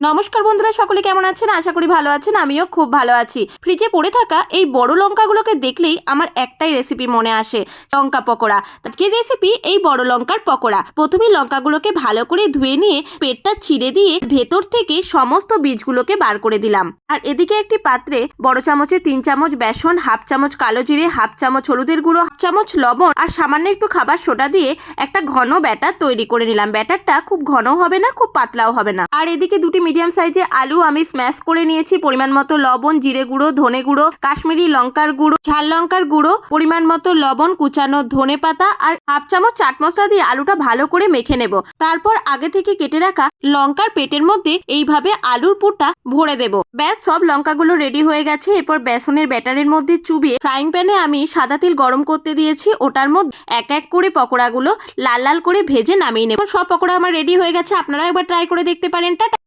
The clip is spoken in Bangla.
নমস্কার বন্ধুরা, সকলে কেমন আছেন? আশা করি ভালো আছেন। আমিও খুব ভালো আছি। ফ্রিজে পড়ে থাকা এই বড় লঙ্কাগুলোকে দেখলেই আমার একটাই রেসিপি মনে আসে, লঙ্কা পকোড়া। কি রেসিপি? এই বড় লঙ্কার পকোড়া। প্রথমে লঙ্কাগুলোকে ভালো করে ধুয়ে নিয়ে পেটটা চিড়ে দিয়ে ভেতর থেকে সমস্ত বীজগুলোকে বার করে দিলাম। আর এদিকে একটি পাত্রে বড় চামচে 3 চামচ বেসন, হাফ চামচ কালো জিরে, হাফ চামচ হলুদের গুঁড়ো, হাফ চামচ লবণ আর সামান্য একটু খাবার সোডা দিয়ে একটা ঘন ব্যাটার তৈরি করে নিলাম। ব্যাটারটা খুব ঘন হবে না, খুব পাতলাও হবে না। আর এদিকে দুটি মিডিয়াম সাইজে আলু আমি স্ম্যাশ করে নিয়েছি। পরিমাণ মতো লবণ, জিরে গুঁড়ো, ধনে গুঁড়ো, কাশ্মীরি লঙ্কার গুঁড়ো, ঝাল লঙ্কার গুঁড়ো, পরিমাণ মতো লবণ, কুচানো ধনে পাতা আর হাফ চামচ চাট মশলা দিয়ে আলুটা ভালো করে মেখে নেব। তারপর আগে থেকে কেটে রাখা লঙ্কার পেটের মধ্যে এইভাবে আলুর পুরটা ভরে দেব। ব্যাস, সব লঙ্কাগুলো রেডি হয়ে গেছে। এরপর বেসনের ব্যাটারের মধ্যে চুবিয়ে ফ্রাইং প্যানে আমি সাদা তেল গরম করতে দিয়েছি। ওটার মধ্যে এক এক করে পকোড়াগুলো লাল লাল করে ভেজে নামিয়ে নেব। সব পকোড়া আমার রেডি হয়ে গেছে। আপনারা একবার ট্রাই করে দেখতে পারেন। টাটা।